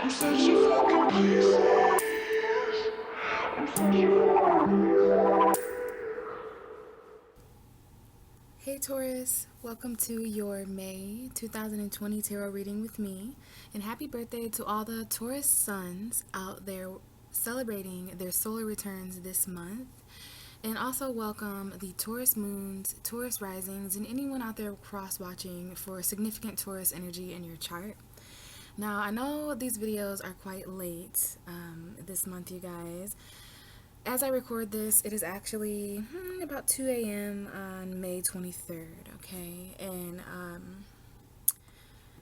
Hey Taurus, welcome to your May 2020 tarot reading with me, and happy birthday to all the Taurus suns out there celebrating their solar returns this month. And also welcome the Taurus moons, Taurus risings, and anyone out there cross-watching for significant Taurus energy in your chart. Now, I know these videos are quite late this month, you guys. As I record this, it is actually about 2 a.m. on May 23rd, okay? And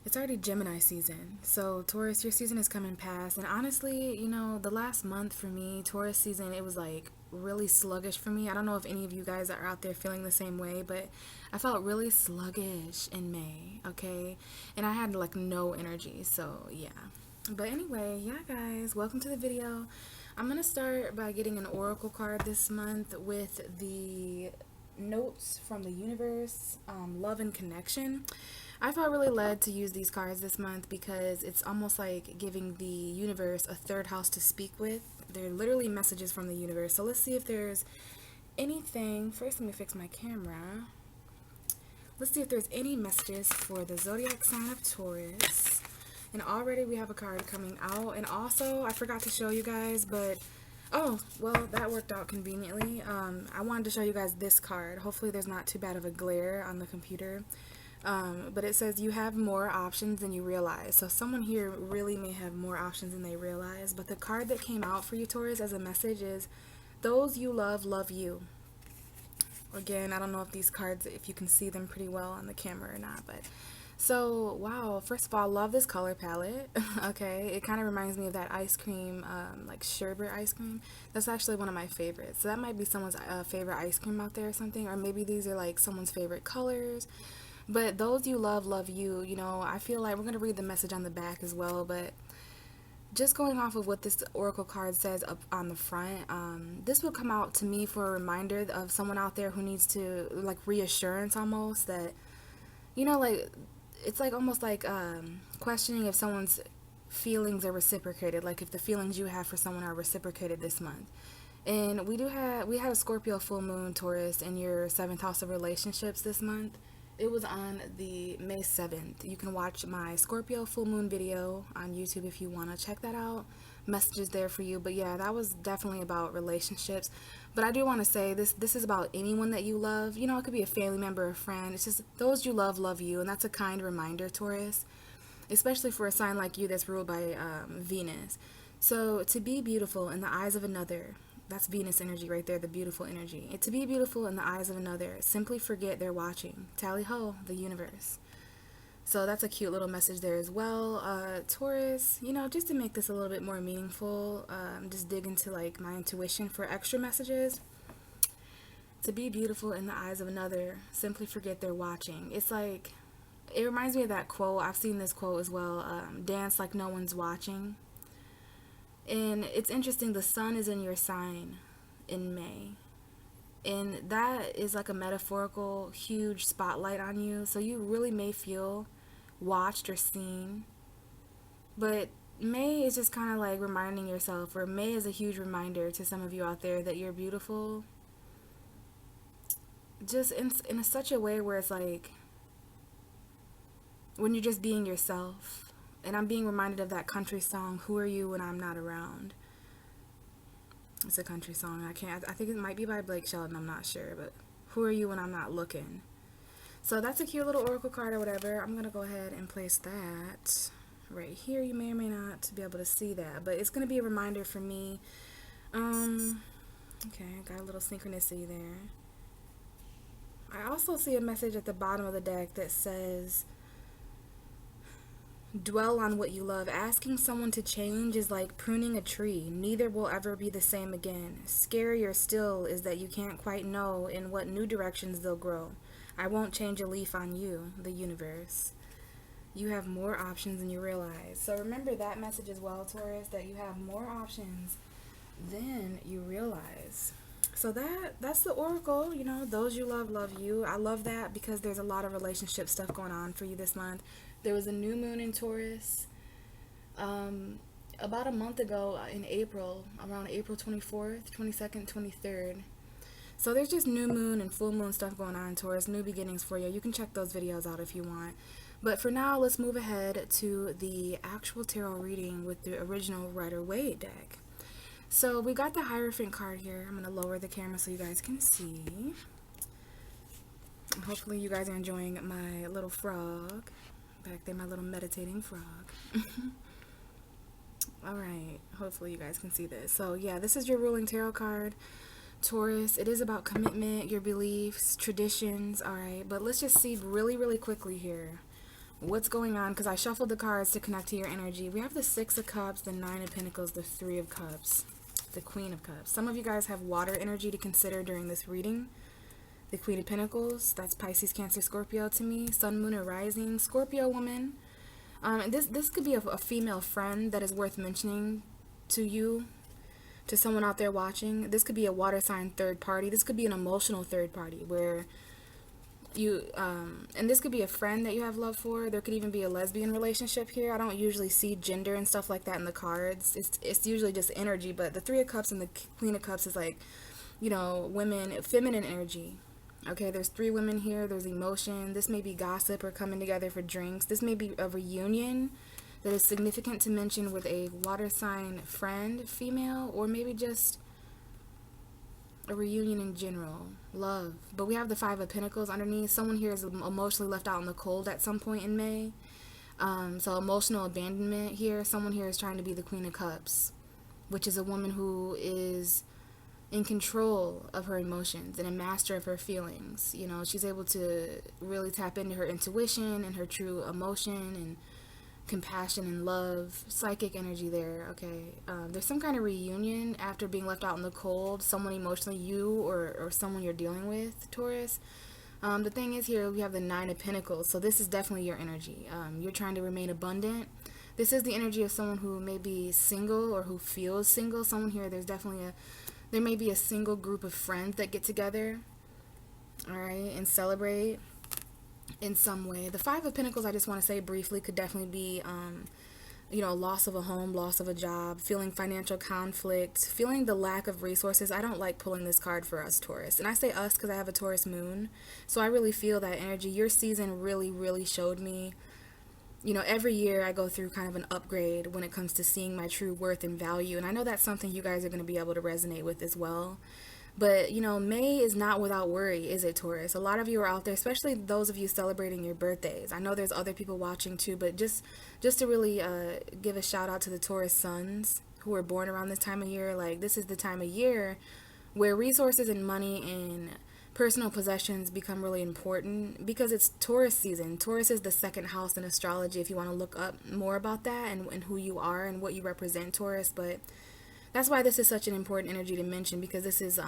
it's already Gemini season. So, Taurus, your season is coming past. And honestly, you know, the last month for me, Taurus season, it was like really sluggish for me. I don't know if any of you guys are out there feeling the same way, but I felt really sluggish in May, okay? And I had like no energy, so yeah. But anyway, yeah guys, welcome to the video. I'm going to start by getting an oracle card this month with the notes from the universe, love and connection. I felt really led to use these cards this month because it's almost like giving the universe a third house to speak with. They're literally messages from the universe. So let's see if there's anything. First, let me fix my camera. Let's see if there's any messages for the zodiac sign of Taurus. And already we have a card coming out. And also, I forgot to show you guys, but oh, well, that worked out conveniently. I wanted to show you guys this card. Hopefully there's not too bad of a glare on the computer. But it says you have more options than you realize. So someone here really may have more options than they realize. But the card that came out for you, Taurus, as a message is, those you love, love you. Again, I don't know if these cards, if you can see them pretty well on the camera or not, but so, wow, first of all, I love this color palette. Okay, it kind of reminds me of that ice cream, like sherbet ice cream. That's actually one of my favorites. So that might be someone's favorite ice cream out there or something, or maybe these are like someone's favorite colors. But those you love, love you. You know, I feel like we're going to read the message on the back as well, but just going off of what this oracle card says up on the front, this will come out to me for a reminder of someone out there who needs to, like, reassurance almost that, you know, like, it's like almost like questioning if someone's feelings are reciprocated, like if the feelings you have for someone are reciprocated this month. And we had a Scorpio full moon, Taurus, in your 7th house of relationships this month. It was on the May 7th. You can watch my Scorpio full moon video on YouTube if you want to check that out. Messages there for you. But yeah, that was definitely about relationships. But I do want to say this is about anyone that you love. You know, it could be a family member, a friend. It's just those you love, love you. And that's a kind reminder, Taurus. Especially for a sign like you that's ruled by Venus. So to be beautiful in the eyes of another, that's Venus energy right there, the beautiful energy. And to be beautiful in the eyes of another, simply forget they're watching. Tally ho, the universe. So that's a cute little message there as well. Taurus, you know, just to make this a little bit more meaningful, just dig into like my intuition for extra messages. To be beautiful in the eyes of another, simply forget they're watching. It's like, it reminds me of that quote. I've seen this quote as well. Dance like no one's watching. And it's interesting, the sun is in your sign in May. And that is like a metaphorical, huge spotlight on you. So you really may feel watched or seen. But May is just kind of like reminding yourself, or May is a huge reminder to some of you out there that you're beautiful. Just in such a way where it's like, when you're just being yourself. And I'm being reminded of that country song, Who Are You When I'm Not Around? It's a country song. I think it might be by Blake Shelton, I'm not sure, but who are you when I'm not looking? So that's a cute little oracle card or whatever. I'm going to go ahead and place that right here. You may or may not be able to see that, but it's going to be a reminder for me. Okay, got a little synchronicity there. I also see a message at the bottom of the deck that says, dwell on what you love. Asking someone to change is like pruning a tree. Neither will ever be the same again. Scarier still is that you can't quite know in what new directions they'll grow. I won't change a leaf on you, the universe. You have more options than you realize. So remember that message as well, Taurus, that you have more options than you realize. So that's the oracle, you know, those you love, love you. I love that because there's a lot of relationship stuff going on for you this month. There was a new moon in Taurus. about a month ago in April, around April 24th, 22nd, 23rd. So there's just new moon and full moon stuff going on, Taurus, new beginnings for you. You can check those videos out if you want. But for now, let's move ahead to the actual tarot reading with the original Rider-Waite deck. So we got the Hierophant card here. I'm going to lower the camera so you guys can see. Hopefully you guys are enjoying my little frog. Back there, my little meditating frog. Alright, hopefully you guys can see this. So yeah, this is your ruling tarot card, Taurus. It is about commitment, your beliefs, traditions, alright? But let's just see really quickly here what's going on, because I shuffled the cards to connect to your energy. We have the Six of Cups, the Nine of Pentacles, the Three of Cups, the Queen of Cups. Some of you guys have water energy to consider during this reading. The Queen of Pentacles, that's Pisces, Cancer, Scorpio to me. Sun, Moon, or Rising, Scorpio woman. And this could be a female friend that is worth mentioning to you, to someone out there watching. This could be a water sign third party. This could be an emotional third party where you, and this could be a friend that you have love for. There could even be a lesbian relationship here. I don't usually see gender and stuff like that in the cards. It's usually just energy, but the Three of Cups and the Queen of Cups is like, you know, women, feminine energy. Okay, there's three women here. There's emotion. This may be gossip or coming together for drinks. This may be a reunion that is significant to mention with a water sign friend, female, or maybe just a reunion in general. Love. But we have the Five of Pentacles underneath. Someone here is emotionally left out in the cold at some point in May. So emotional abandonment here. Someone here is trying to be the Queen of Cups, which is a woman who is in control of her emotions and a master of her feelings. You know, she's able to really tap into her intuition and her true emotion and compassion and love, psychic energy there. Okay, there's some kind of reunion after being left out in the cold, someone emotionally, you or someone you're dealing with, Taurus. The thing is here, we have the Nine of Pentacles, so this is definitely your energy. You're trying to remain abundant. This is the energy of someone who may be single or who feels single. Someone here, there may be a single group of friends that get together, all right, and celebrate in some way. The Five of Pentacles, I just want to say briefly, could definitely be, you know, loss of a home, loss of a job, feeling financial conflict, feeling the lack of resources. I don't like pulling this card for us, Taurus. And I say us because I have a Taurus moon. So I really feel that energy. Your season really showed me, you know, every year I go through kind of an upgrade when it comes to seeing my true worth and value. And I know that's something you guys are going to be able to resonate with as well. But, you know, May is not without worry, is it, Taurus? A lot of you are out there, especially those of you celebrating your birthdays. I know there's other people watching too, but just to really give a shout out to the Taurus sons who were born around this time of year. Like, this is the time of year where resources and money and personal possessions become really important because it's Taurus season. Taurus is the second house in astrology if you want to look up more about that and who you are and what you represent, Taurus. But that's why this is such an important energy to mention, because this is,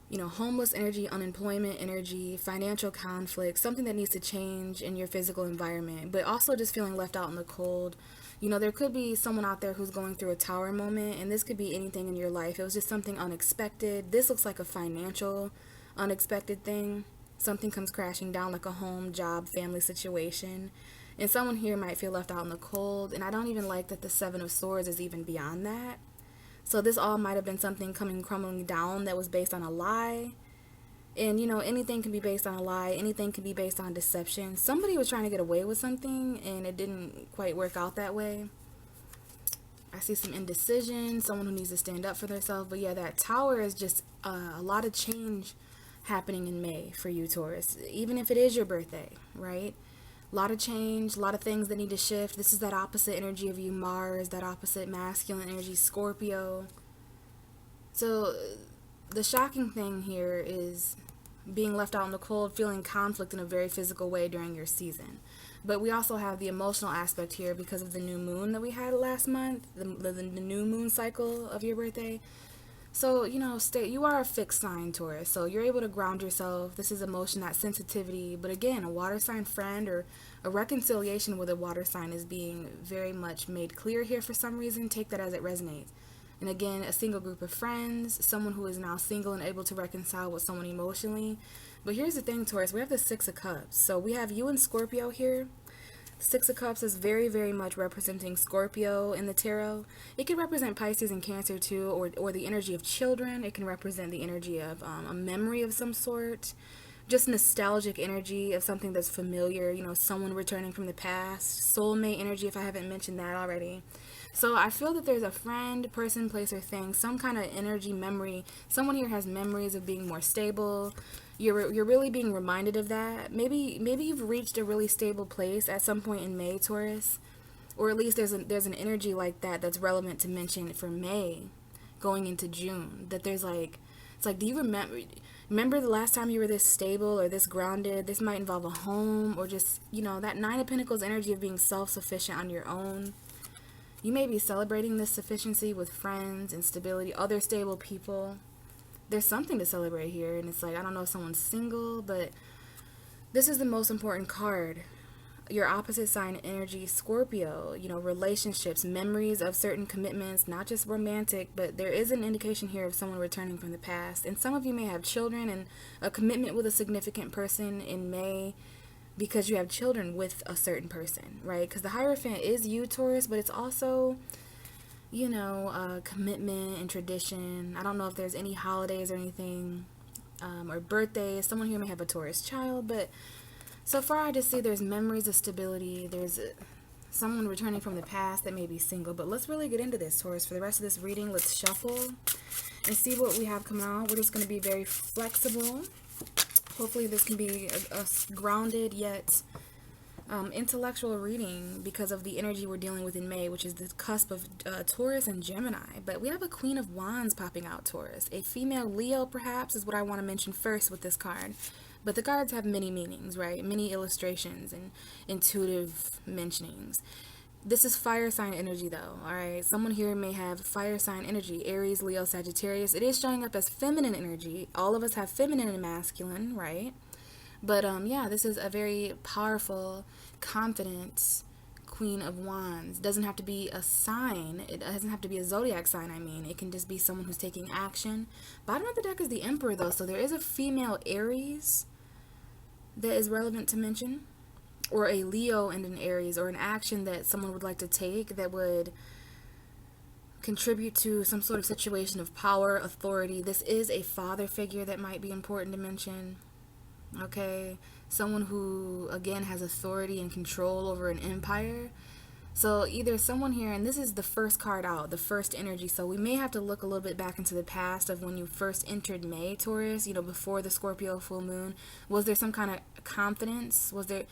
you know, homeless energy, unemployment energy, financial conflict, something that needs to change in your physical environment, but also just feeling left out in the cold. You know, there could be someone out there who's going through a tower moment, and this could be anything in your life. It was just something unexpected. This looks like a financial unexpected thing. Something comes crashing down, like a home, job, family situation. And someone here might feel left out in the cold. And I don't even like that the Seven of Swords is even beyond that. So this all might have been something crumbling down that was based on a lie. And, you know, anything can be based on a lie. Anything can be based on deception. Somebody was trying to get away with something, and it didn't quite work out that way. I see some indecision, someone who needs to stand up for themselves. But, yeah, that tower is just a lot of change happening in May for you, Taurus. Even if it is your birthday, right? A lot of change, a lot of things that need to shift. This is that opposite energy of you, Mars, that opposite masculine energy, Scorpio. So the shocking thing here is being left out in the cold, feeling conflict in a very physical way during your season. But we also have the emotional aspect here because of the new moon that we had last month, the new moon cycle of your birthday. So, you know, you are a fixed sign, Taurus, so you're able to ground yourself. This is emotion, that sensitivity. But again, a water sign friend or a reconciliation with a water sign is being very much made clear here for some reason. Take that as it resonates. And again, a single group of friends, someone who is now single and able to reconcile with someone emotionally. But here's the thing, Taurus, we have the Six of Cups. So we have you and Scorpio here. Six of Cups is very, very much representing Scorpio in the tarot. It can represent Pisces and Cancer too, or the energy of children. It can represent the energy of a memory of some sort. Just nostalgic energy of something that's familiar, you know, someone returning from the past. Soulmate energy, if I haven't mentioned that already. So I feel that there's a friend, person, place, or thing, some kind of energy, memory. Someone here has memories of being more stable. You're really being reminded of that. Maybe you've reached a really stable place at some point in May, Taurus, or at least there's an energy like that that's relevant to mention for May, going into June. That there's like, it's like, do you remember the last time you were this stable or this grounded? This might involve a home or just, you know, that Nine of Pentacles energy of being self-sufficient on your own. You may be celebrating this sufficiency with friends and stability, other stable people. There's something to celebrate here, and it's like, I don't know if someone's single, but this is the most important card. Your opposite sign energy, Scorpio, you know, relationships, memories of certain commitments, not just romantic, but there is an indication here of someone returning from the past. And some of you may have children and a commitment with a significant person in May, because you have children with a certain person, right? Because the Hierophant is you, Taurus, but it's also, you know, commitment and tradition. I don't know if there's any holidays or anything, or birthdays. Someone here may have a Taurus child, but so far I just see there's memories of stability. There's someone returning from the past that may be single. But let's really get into this, Taurus. For the rest of this reading, let's shuffle and see what we have come out. We're just going to be very flexible. Hopefully this can be a grounded yet intellectual reading because of the energy we're dealing with in May, which is the cusp of Taurus and Gemini. But we have a Queen of Wands popping out, Taurus. A female Leo, perhaps, is what I want to mention first with this card. But the cards have many meanings, right? Many illustrations and intuitive mentionings. This is fire sign energy, though, all right? Someone here may have fire sign energy, Aries, Leo, Sagittarius. It is showing up as feminine energy. All of us have feminine and masculine, right? But, yeah, this is a very powerful, confident Queen of Wands. Doesn't have to be a sign. It doesn't have to be a zodiac sign, I mean. It can just be someone who's taking action. Bottom of the deck is the Emperor, though, so there is a female Aries that is relevant to mention, or a Leo and an Aries, or an action that someone would like to take that would contribute to some sort of situation of power, authority. This is a father figure that might be important to mention, okay? Someone who, again, has authority and control over an empire. So either someone here, and this is the first card out, the first energy, so we may have to look a little bit back into the past of when you first entered May, Taurus, you know, before the Scorpio full moon. Was there some kind of confidence? Was there,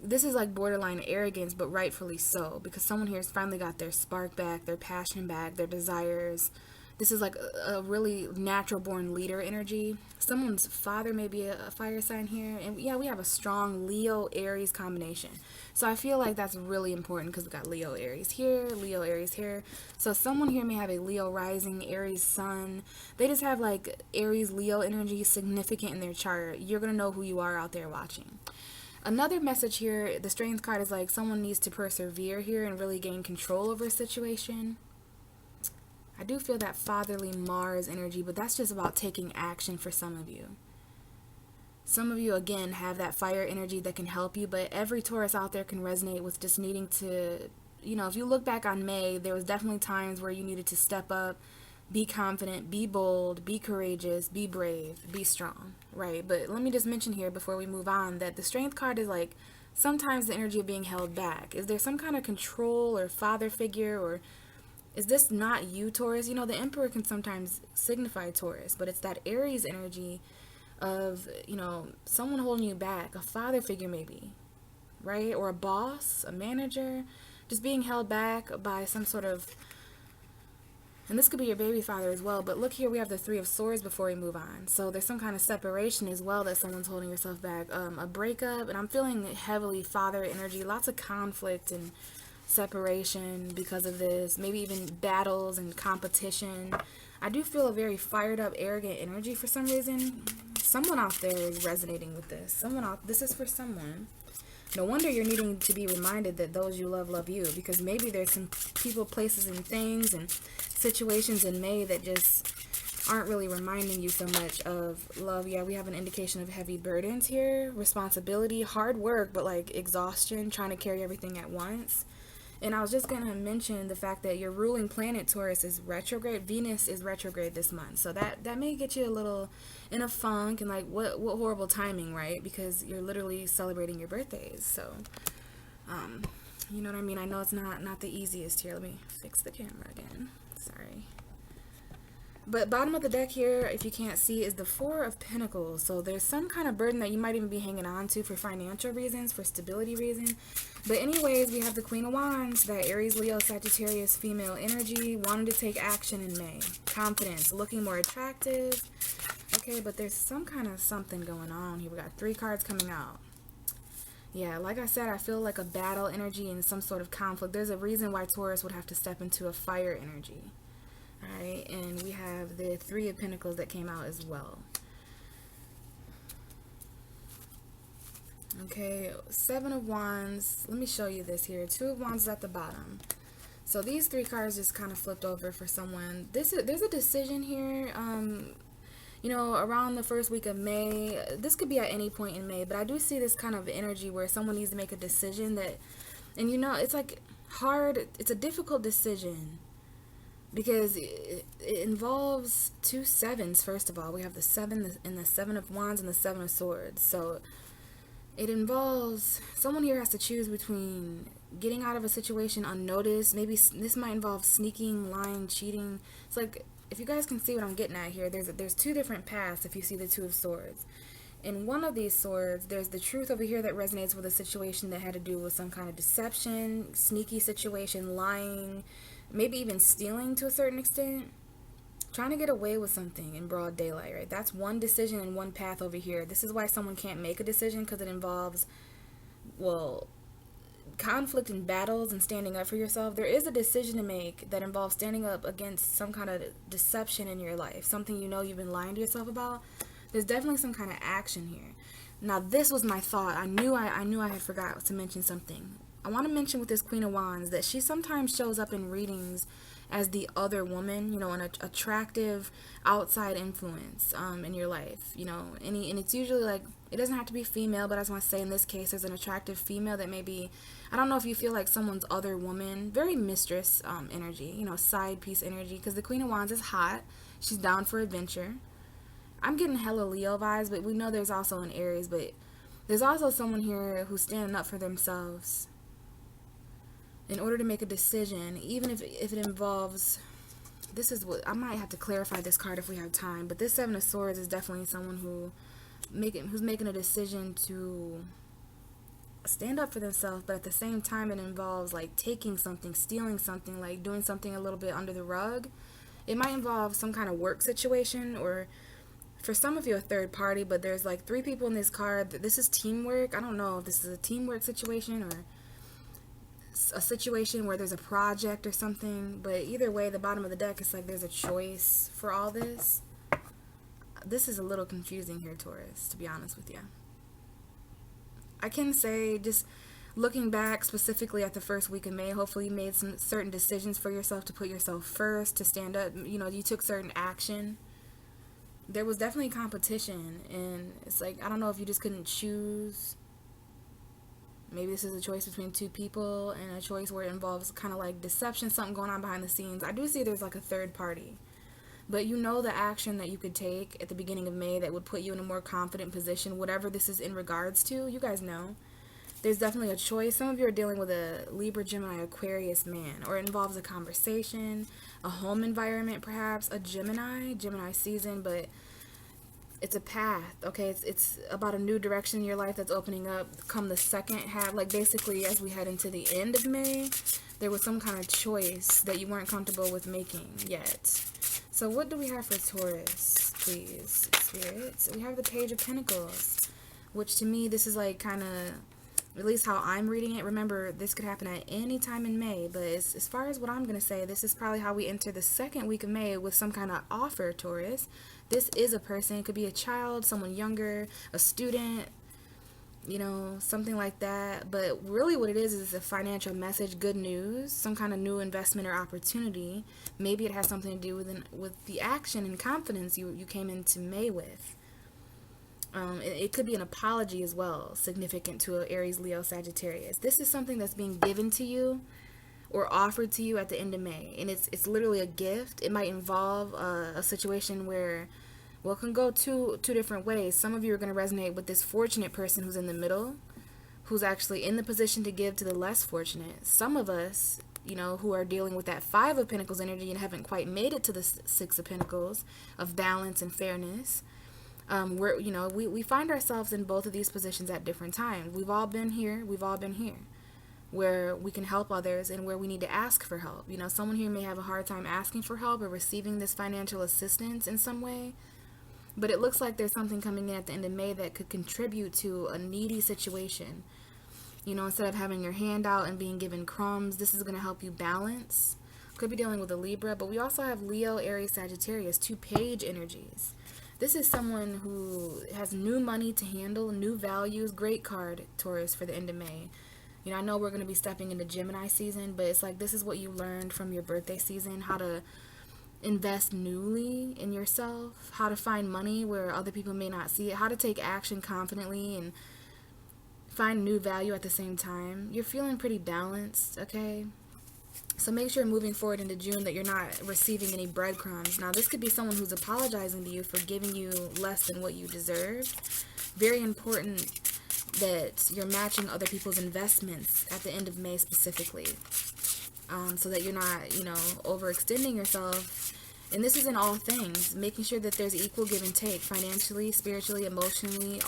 this is like borderline arrogance, but rightfully so, because someone here has finally got their spark back, their passion back, their desires. This is like a really natural born leader energy. Someone's father may be a fire sign here. And yeah, we have a strong Leo Aries combination. So I feel like that's really important because we got Leo Aries here, Leo Aries here. So someone here may have a Leo rising, Aries sun. They just have like Aries Leo energy significant in their chart. You're going to know who you are out there watching. Another message here, the Strength card, is like someone needs to persevere here and really gain control over a situation. I do feel that fatherly Mars energy, but that's just about taking action for some of you. Some of you, again, have that fire energy that can help you, but every Taurus out there can resonate with just needing to, you know, if you look back on May, there was definitely times where you needed to step up, be confident, be bold, be courageous, be brave, be strong, right? But let me just mention here before we move on that the Strength card is like sometimes the energy of being held back. Is there some kind of control or father figure, or is this not you, Taurus? You know, the Emperor can sometimes signify Taurus, but it's that Aries energy of, you know, someone holding you back, a father figure maybe, right? Or a boss, a manager, just being held back by some sort of, and this could be your baby father as well, but look here, we have the Three of Swords before we move on. So there's some kind of separation as well that someone's holding yourself back, a breakup, and I'm feeling heavily father energy, lots of conflict and separation because of this, maybe even battles and competition. I do feel a very fired up, arrogant energy for some reason. Someone out there is resonating with this. This is for someone. No wonder you're needing to be reminded that those you love you, because maybe there's some people, places, and things and situations in May that just aren't really reminding you so much of love. Yeah, we have an indication of heavy burdens here, responsibility, hard work, but like exhaustion, trying to carry everything at once. And I was just going to mention the fact that your ruling planet, Taurus, is retrograde. Venus is retrograde this month. So that may get you a little in a funk, and like, what horrible timing, right? Because you're literally celebrating your birthdays. So, you know what I mean? I know it's not the easiest here. Let me fix the camera again. Sorry. But bottom of the deck here, if you can't see, is the Four of Pentacles. So there's some kind of burden that you might even be hanging on to for financial reasons, for stability reasons. But anyways, we have the Queen of Wands, that Aries, Leo, Sagittarius female energy, wanting to take action in May. Confidence, looking more attractive. Okay, but there's some kind of something going on here. We got 3 cards coming out. Yeah, like I said, I feel like a battle energy and some sort of conflict. There's a reason why Taurus would have to step into a fire energy. Alright, and we have the 3 of Pentacles that came out as well. Okay, 7 of Wands. Let me show you this here. 2 of Wands is at the bottom. So these 3 cards just kind of flipped over for someone. There's a decision here. You know, around the first week of May. This could be at any point in May, but I do see this kind of energy where someone needs to make a decision that, and you know, it's like hard. It's a difficult decision. Because it involves 2 sevens, first of all. We have the 7 and the 7 of Wands and the 7 of Swords. So it involves, someone here has to choose between getting out of a situation unnoticed. Maybe this might involve sneaking, lying, cheating. It's like, if you guys can see what I'm getting at here, there's 2 different paths if you see the 2 of Swords. In one of these swords, there's the truth over here that resonates with a situation that had to do with some kind of deception, sneaky situation, lying, maybe even stealing to a certain extent, trying to get away with something in broad daylight, right? That's one decision and one path over here. This is why someone can't make a decision, because it involves, well, conflict and battles and standing up for yourself. There is a decision to make that involves standing up against some kind of deception in your life, something you know you've been lying to yourself about. There's definitely some kind of action here. Now, this was my thought. I knew I had forgot to mention something. I want to mention with this Queen of Wands that she sometimes shows up in readings as the other woman, you know, an attractive outside influence in your life, you know, and it's usually like, it doesn't have to be female, but I just want to say in this case, there's an attractive female that maybe, I don't know if you feel like someone's other woman, very mistress energy, you know, side piece energy, because the Queen of Wands is hot. She's down for adventure. I'm getting hella Leo vibes, but we know there's also an Aries, but there's also someone here who's standing up for themselves in order to make a decision, even if it involves, this is what, I might have to clarify this card if we have time, but this 7 of Swords is definitely someone who's making a decision to stand up for themselves, but at the same time it involves like taking something, stealing something, like doing something a little bit under the rug. It might involve some kind of work situation, or for some of you a third party, but there's like 3 people in this card. This is teamwork. I don't know if this is a teamwork situation or a situation where there's a project or something, but either way, the bottom of the deck is like there's a choice for all this. This is a little confusing here, Taurus, to be honest with you. I can say, just looking back specifically at the first week of May, hopefully you made some certain decisions for yourself, to put yourself first, to stand up, you know, you took certain action. There was definitely competition, and it's like, I don't know if you just couldn't choose. Maybe this is a choice between 2 people, and a choice where it involves kind of like deception, something going on behind the scenes. I do see there's like a third party, but you know the action that you could take at the beginning of May that would put you in a more confident position, whatever this is in regards to. You guys know there's definitely a choice. Some of you are dealing with a Libra, Gemini, Aquarius man, or it involves a conversation, a home environment, perhaps a Gemini season, but it's a path, okay? It's about a new direction in your life that's opening up come the second half, like basically as we head into the end of May. There was some kind of choice that you weren't comfortable with making yet. So what do we have for Taurus, please, Spirit? So we have the Page of Pentacles, which to me, this is like kind of, at least how I'm reading it. Remember, this could happen at any time in May, but as far as what I'm going to say, this is probably how we enter the second week of May with some kind of offer, Taurus. This is a person. It could be a child, someone younger, a student. something like that. But really what it is a financial message, good news, some kind of new investment or opportunity. Maybe it has something to do with the action and confidence you came into May with. It could be an apology as well, significant to a Aries, Leo, Sagittarius. This is something that's being given to you or offered to you at the end of May, and it's literally a gift. It might involve a situation where, well, it can go two different ways. Some of you are going to resonate with this fortunate person who's in the middle, who's actually in the position to give to the less fortunate. Some of us, who are dealing with that Five of Pentacles energy and haven't quite made it to the Six of Pentacles of balance and fairness. We find ourselves in both of these positions at different times. We've all been here, where we can help others and where we need to ask for help. Someone here may have a hard time asking for help or receiving this financial assistance in some way, but it looks like there's something coming in at the end of May that could contribute to a needy situation. Instead of having your hand out and being given crumbs, this is going to help you balance. Could be dealing with a Libra, but we also have Leo, Aries, Sagittarius, two page energies. This is someone who has new money to handle, new values. Great card, Taurus, for the end of May. I know we're going to be stepping into Gemini season, but it's like this is what you learned from your birthday season, how to invest newly in yourself, how to find money where other people may not see it, how to take action confidently and find new value at the same time. You're feeling pretty balanced, okay? So make sure moving forward into June that you're not receiving any breadcrumbs. Now, this could be someone who's apologizing to you for giving you less than what you deserve. Very important that you're matching other people's investments at the end of May specifically, so that you're not, overextending yourself. And this is in all things, making sure that there's equal give and take, financially, spiritually, emotionally,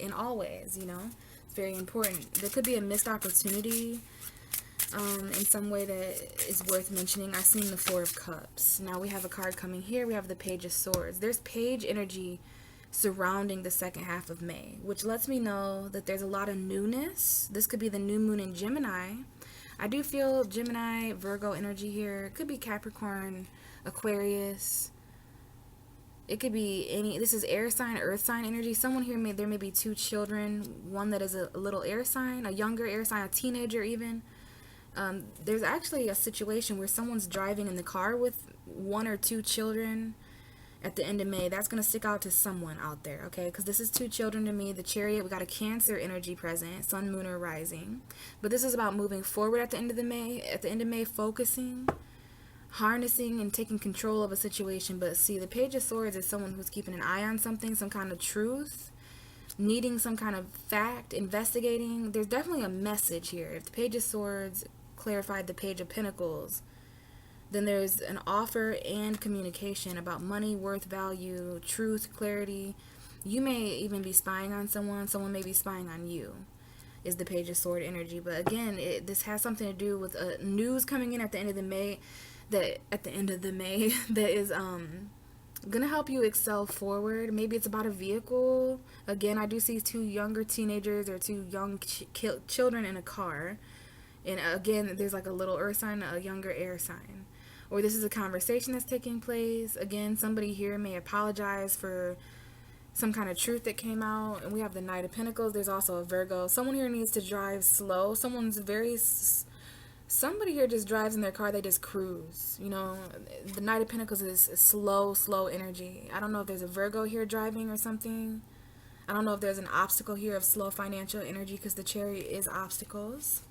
in all ways, It's very important. There could be a missed opportunity in some way that is worth mentioning. I've seen the Four of Cups. Now we have a card coming here. We have the Page of Swords. There's page energy surrounding the second half of May, which lets me know that there's a lot of newness. This could be the new moon in Gemini. I do feel Gemini, Virgo energy here. It could be Capricorn, Aquarius. It could be this is air sign, earth sign energy. Someone here there may be two children, one that is a little air sign, a younger air sign, a teenager even. There's actually a situation where someone's driving in the car with one or two children at the end of May. That's going to stick out to someone out there, okay? Because this is two children to me. The Chariot, we got a Cancer energy present, Sun, Moon, or Rising. But this is about moving forward at the end of May. At the end of May, focusing, harnessing, and taking control of a situation. But see, the Page of Swords is someone who's keeping an eye on something, some kind of truth, needing some kind of fact, investigating. There's definitely a message here. If the Page of Swords clarified the Page of Pentacles, then there's an offer and communication about money, worth, value, truth, clarity. You may even be spying on someone. Someone may be spying on you, is the Page of Sword energy. But again, this has something to do with news coming in at the end of the May, that is gonna help you excel forward. Maybe it's about a vehicle. Again, I do see two younger teenagers or two young children in a car. And again, there's like a little earth sign, a younger air sign. Or this is a conversation that's taking place. Again, somebody here may apologize for some kind of truth that came out. And we have the Knight of Pentacles. There's also a Virgo. Someone here needs to drive slow. Somebody here just drives in their car, they just cruise. The Knight of Pentacles is slow energy. I don't know if there's a Virgo here driving or something. I don't know if there's an obstacle here of slow financial energy, because the Chariot is obstacles.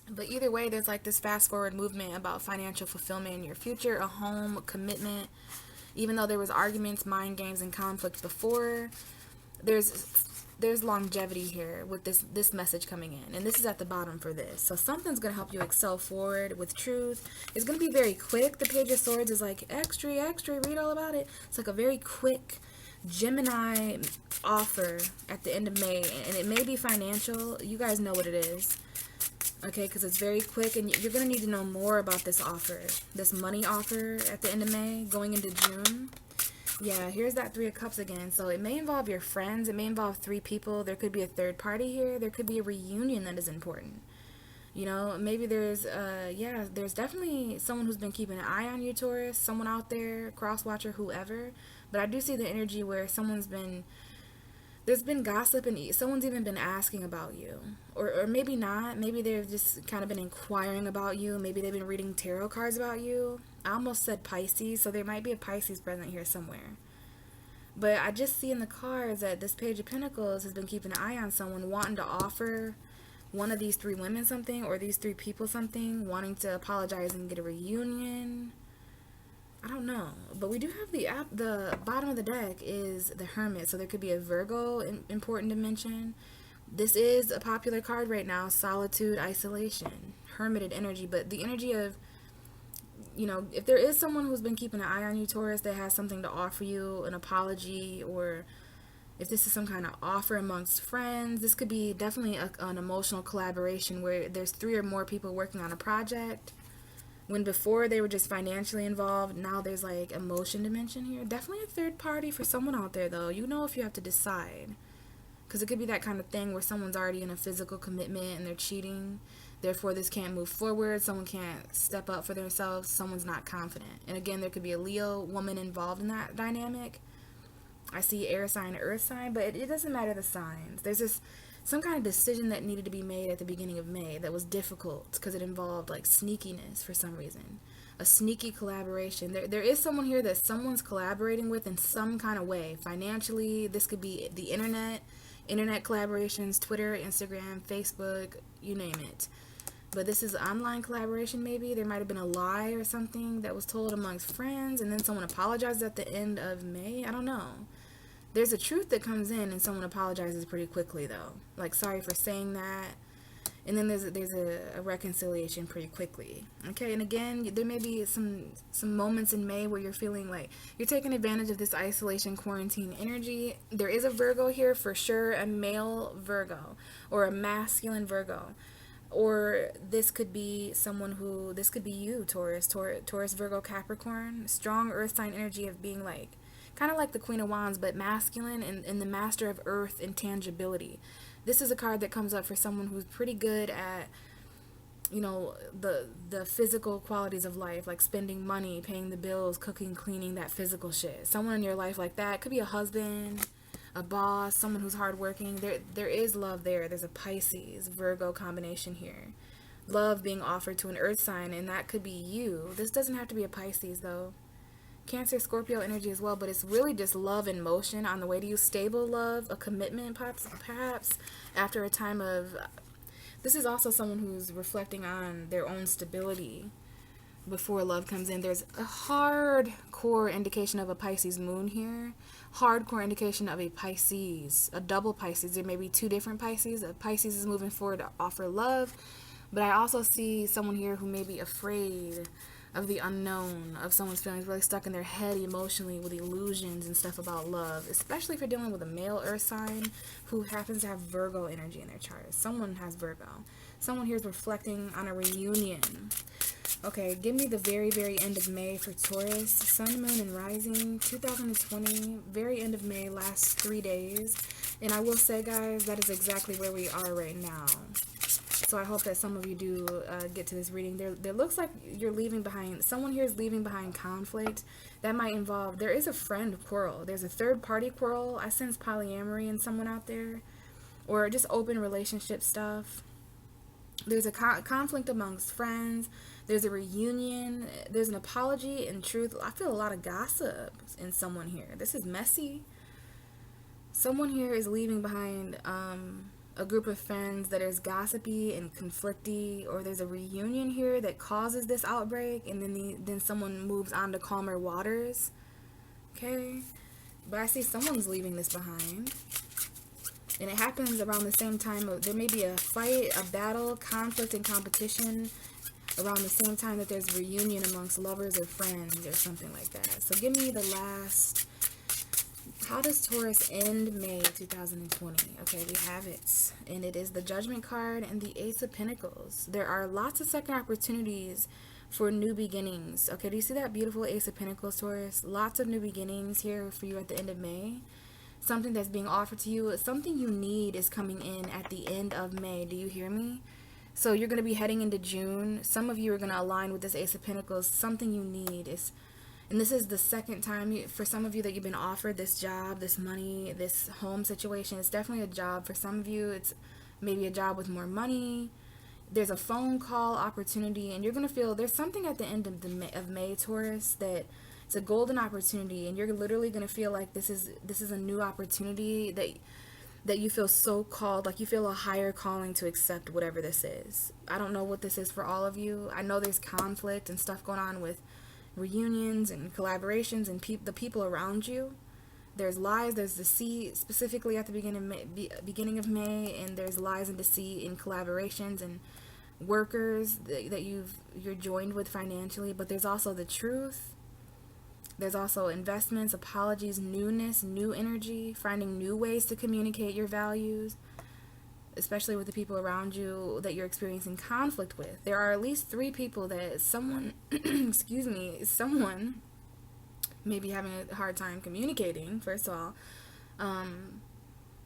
But either way, there's like this fast forward movement about financial fulfillment in your future, a home, a commitment. Even though there was arguments, mind games, and conflict before, there's longevity here with this message coming in. And this is at the bottom for this. So something's going to help you excel forward with truth. It's going to be very quick. The Page of Swords is like extra, read all about it. It's like a very quick Gemini offer at the end of May. And it may be financial. You guys know what it is. Okay, because it's very quick, and you're going to need to know more about this offer, this money offer at the end of May, going into June. Yeah, here's that Three of Cups again. So it may involve your friends. It may involve three people. There could be a third party here. There could be a reunion that is important. Maybe there's definitely someone who's been keeping an eye on you, Taurus, someone out there, cross-watcher, whoever. But I do see the energy where someone's been There's been gossip and someone's even been asking about you. Or maybe not. Maybe they've just kind of been inquiring about you. Maybe they've been reading tarot cards about you. I almost said Pisces, so there might be a Pisces present here somewhere. But I just see in the cards that this Page of Pentacles has been keeping an eye on someone wanting to offer one of these three women something, or these three people something, wanting to apologize and get a reunion. I don't know, but we do have the bottom of the deck is the Hermit, so there could be a Virgo important to mention. This is a popular card right now: solitude, isolation, hermited energy. But the energy of, you know, if there is someone who's been keeping an eye on you, Taurus, that has something to offer you, an apology, or if this is some kind of offer amongst friends, this could be definitely an emotional collaboration where there's three or more people working on a project. When before they were just financially involved, now there's like emotion dimension here. Definitely a third party for someone out there, though. You know, if you have to decide. Because it could be that kind of thing where someone's already in a physical commitment and they're cheating. Therefore, this can't move forward. Someone can't step up for themselves. Someone's not confident. And again, there could be a Leo woman involved in that dynamic. I see air sign, earth sign, but it doesn't matter the signs. There's this some kind of decision that needed to be made at the beginning of May that was difficult because it involved like sneakiness for some reason. A sneaky collaboration. There is someone here that someone's collaborating with in some kind of way. Financially, this could be the internet collaborations, Twitter, Instagram, Facebook, you name it. But this is online collaboration maybe. There might have been a lie or something that was told amongst friends, and then someone apologized at the end of May. I don't know. There's a truth that comes in and someone apologizes pretty quickly, though. Like, sorry for saying that. And then there's a reconciliation pretty quickly. Okay, and again, there may be some moments in May where you're feeling like you're taking advantage of this isolation, quarantine energy. There is a Virgo here for sure, a male Virgo or a masculine Virgo. Or this could be this could be you, Taurus, Virgo, Capricorn. Strong earth sign energy of being like, kind of like the Queen of Wands, but masculine and the master of earth and tangibility. This is a card that comes up for someone who's pretty good at, you know, the physical qualities of life, like spending money, paying the bills, cooking, cleaning, that physical shit. Someone in your life like that. Could be a husband, a boss, someone who's hardworking. There is love there. There's a Pisces, Virgo combination here. Love being offered to an earth sign, and that could be you. This doesn't have to be a Pisces, though. Cancer, Scorpio energy as well, but it's really just love in motion on the way to you. Stable love, a commitment perhaps after a time of... This is also someone who's reflecting on their own stability before love comes in. There's a hardcore indication of a Pisces moon here. Hardcore indication of a Pisces, a double Pisces. There may be two different Pisces. A Pisces is moving forward to offer love, but I also see someone here who may be afraid of the unknown, of someone's feelings, really stuck in their head emotionally with illusions and stuff about love, especially if you're dealing with a male earth sign who happens to have Virgo energy in their chart. Someone has Virgo. Someone here is reflecting on a reunion. Okay, give me the very, very end of May for Taurus. Sun, Moon, and Rising, 2020, very end of May, last 3 days. And I will say, guys, that is exactly where we are right now. So I hope that some of you do get to this reading. There looks like you're leaving behind, someone here is leaving behind conflict. That might involve, there is a friend quarrel. There's a third party quarrel. I sense polyamory in someone out there. Or just open relationship stuff. There's a conflict amongst friends. There's a reunion. There's an apology and truth. I feel a lot of gossip in someone here. This is messy. Someone here is leaving behind a group of friends that is gossipy and conflicty, or there's a reunion here that causes this outbreak, and then someone moves on to calmer waters. Okay, but I see someone's leaving this behind, and it happens around the same time. There may be a fight, a battle, conflict, and competition around the same time that there's reunion amongst lovers or friends or something like that. So give me the last. How does Taurus end May 2020? Okay, we have it. And it is the Judgment card and the Ace of Pentacles. There are lots of second opportunities for new beginnings. Okay, do you see that beautiful Ace of Pentacles, Taurus? Lots of new beginnings here for you at the end of May. Something that's being offered to you. Something you need is coming in at the end of May. Do you hear me? So you're going to be heading into June. Some of you are going to align with this Ace of Pentacles. Something you need is... And this is the second time for some of you that you've been offered this job, this money, this home situation. It's definitely a job. For some of you, it's maybe a job with more money. There's a phone call opportunity, and you're going to feel there's something at the end of May, Taurus, that it's a golden opportunity, and you're literally going to feel like this is a new opportunity that you feel so called, like you feel a higher calling to accept whatever this is. I don't know what this is for all of you. I know there's conflict and stuff going on with reunions and collaborations and the people around you. There's lies, there's deceit, specifically at the beginning of May, and there's lies and deceit in collaborations and workers that you're joined with financially, but there's also the truth. There's also investments, apologies, newness, new energy, finding new ways to communicate your values, especially with the people around you that you're experiencing conflict with. There are at least 3 people that someone, someone may be having a hard time communicating, first of all.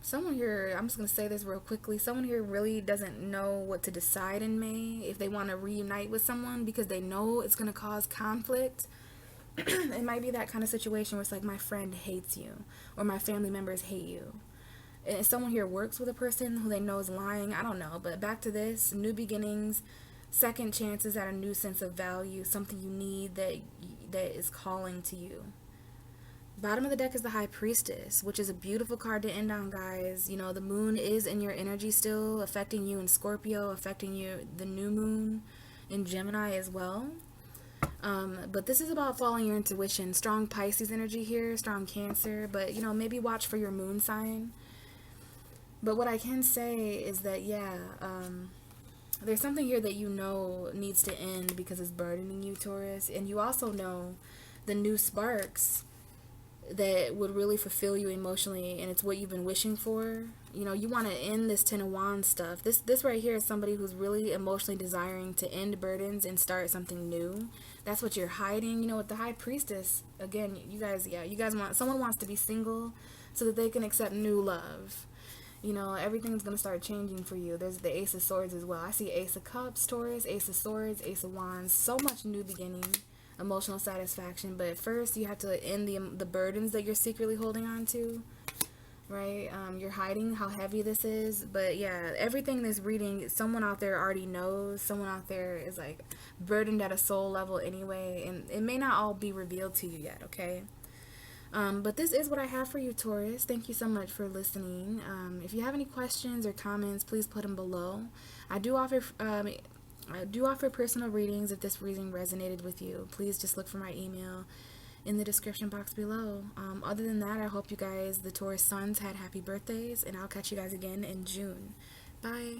Someone here, I'm just going to say this real quickly, someone here really doesn't know what to decide in May, if they want to reunite with someone because they know it's going to cause conflict. It might be that kind of situation where it's like, my friend hates you, or my family members hate you. And someone here works with a person who they know is lying. I don't know, but back to this, new beginnings, second chances at a new sense of value, something you need that is calling to you. Bottom of the deck is the High Priestess, which is a beautiful card to end on, guys. You know, the moon is in your energy still, affecting you in Scorpio, affecting you, the new moon in Gemini as well. But this is about following your intuition. Strong Pisces energy here, strong Cancer, but you know, maybe watch for your moon sign. But what I can say is that, there's something here that you know needs to end because it's burdening you, Taurus. And you also know the new sparks that would really fulfill you emotionally, and it's what you've been wishing for. You know, you want to end this Ten of Wands stuff. This right here is somebody who's really emotionally desiring to end burdens and start something new. That's what you're hiding. You know, with the High Priestess, again, you guys someone wants to be single so that they can accept new love. You know, everything's going to start changing for you. There's the Ace of Swords as well. I see Ace of Cups, Taurus, Ace of Swords, Ace of Wands. So much new beginning, emotional satisfaction. But first, you have to end the burdens that you're secretly holding on to, right? You're hiding how heavy this is. But yeah, everything in this reading, someone out there already knows. Someone out there is like burdened at a soul level anyway. And it may not all be revealed to you yet, okay? But this is what I have for you, Taurus. Thank you so much for listening. If you have any questions or comments, please put them below. I do offer personal readings if this reading resonated with you. Please just look for my email in the description box below. Other than that, I hope you guys, the Taurus Suns, had happy birthdays, and I'll catch you guys again in June. Bye.